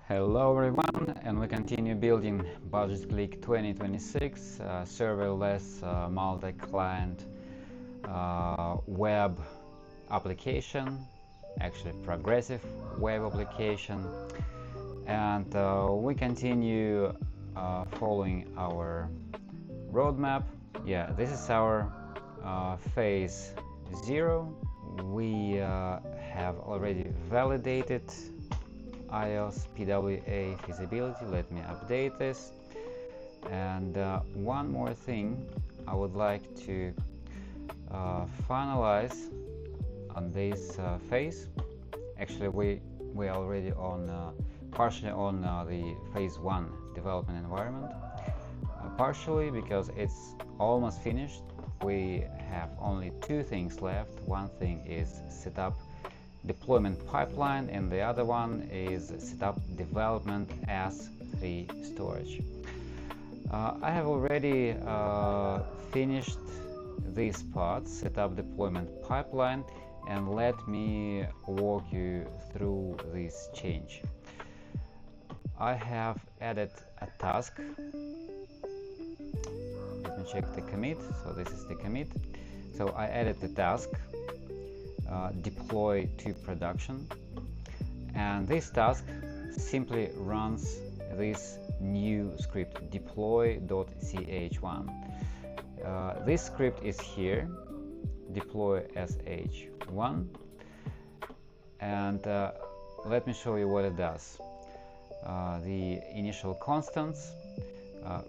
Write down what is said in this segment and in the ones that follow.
Hello everyone, and we continue building BudgetClick-2026 serverless multi-client web application, actually progressive web application, and we continue following our roadmap. Yeah, this is our phase 0. We have already validated iOS PWA feasibility. Let me update this. And one more thing I would like to finalize on this phase. Actually, we already on partially on the phase 1 development environment. Partially because it's almost finished. We have only 2 things left. One thing is set up deployment pipeline, and the other one is set up development S3 storage. I have already finished this part, set up deployment pipeline, and let me walk you through this change. I have added a task. Let me check the commit. So this is the commit. So I added the task deploy to production, and this task simply runs this new script deploy.ch1. This script is here, deploy sh1, and let me show you what it does. The initial constants,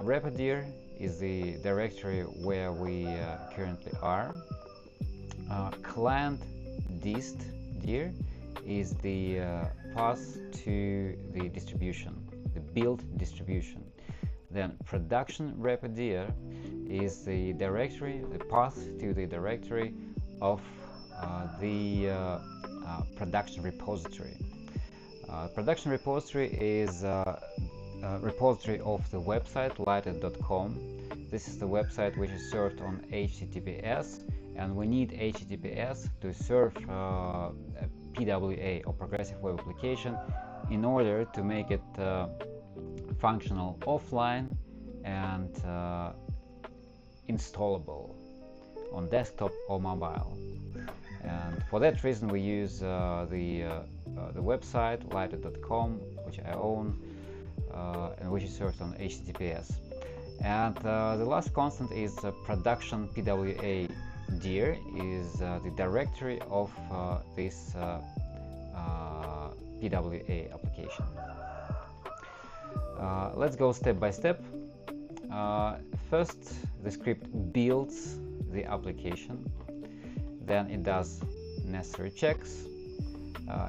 repo_dir is the directory where we currently are. Client dist_dir is the path to the distribution, the build distribution. Then production repo_dir is the directory, the path to the directory of the production repository. Production repository is a repository of the website lighted.com. This is the website which is served on HTTPS, and we need HTTPS to serve PWA or progressive web application in order to make it functional offline and installable on desktop or mobile. And for that reason we use the website lighted.com, which I own and which is served on HTTPS. And the last constant is production PWA dir is the directory of this PWA application. Let's go step by step. First, the script builds the application. Then it does necessary checks.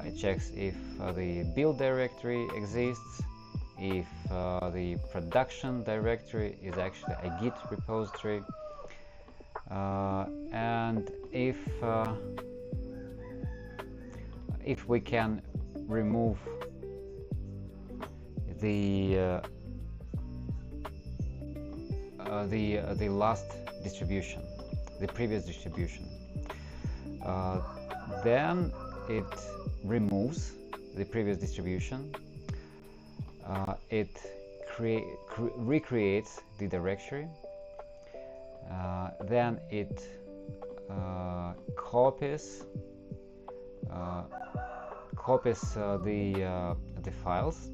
It checks if the build directory exists, if the production directory is actually a Git repository, and if we can remove the last distribution, the previous distribution. Then it removes the previous distribution. It recreates the directory. Then it copies the files,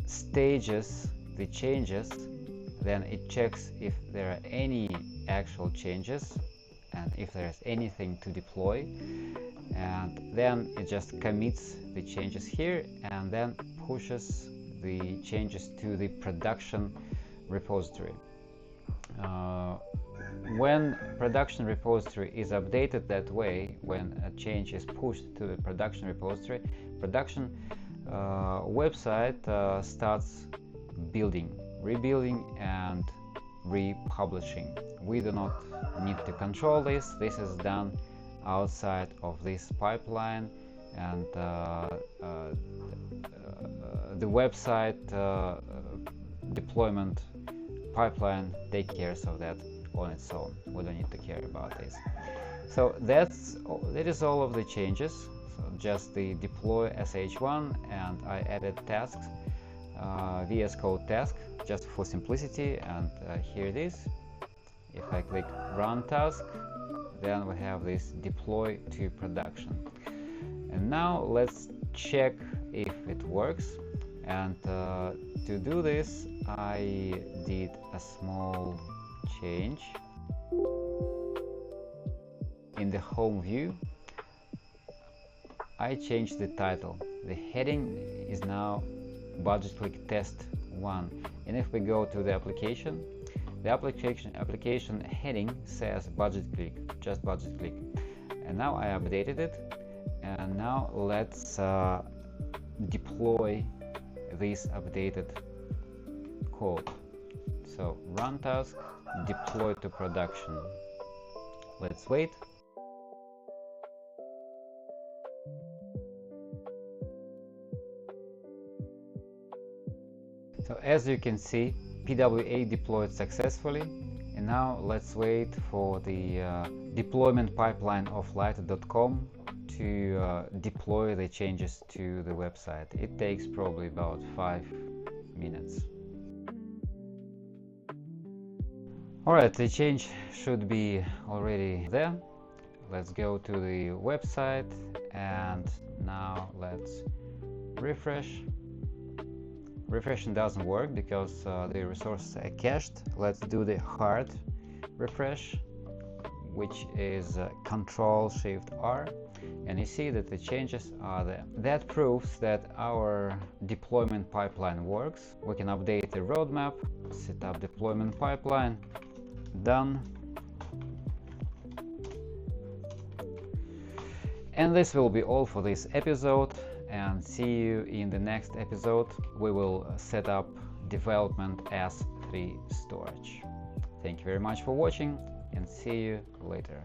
stages the changes, then it checks if there are any actual changes and if there is anything to deploy, and then it just commits the changes here and then pushes the changes to the production repository. When production repository is updated that way, when a change is pushed to the production repository, production website starts rebuilding and republishing. We do not need to control this. This is done outside of this pipeline, and the website deployment pipeline takes care of that on its own. We don't need to care about this. So that is all of the changes. So just the deploy sh1, and I added tasks VS Code task just for simplicity, and here it is. If I click run task, then we have this deploy to production. And now let's check if it works. And to do this, I did a small change. In the home view, I changed the title. The heading is now BudgetClick Test 1. And if we go to the application heading says BudgetClick, just BudgetClick. And now I updated it. And now let's deploy this updated code. So run task, deploy to production. Let's wait. So as you can see, PWA deployed successfully, and now let's wait for the deployment pipeline of lighter.com to deploy the changes to the website. It takes probably about 5 minutes. Alright, the change should be already there. Let's go to the website, and now let's refresh. Refreshing doesn't work because the resources are cached. Let's do the hard refresh, which is Ctrl-Shift-R, and you see that the changes are there. That proves that our deployment pipeline works. We can update the roadmap, set up deployment pipeline, done. And this will be all for this episode, and see you in the next episode. We will set up development S3 storage. Thank you very much for watching, and see you later.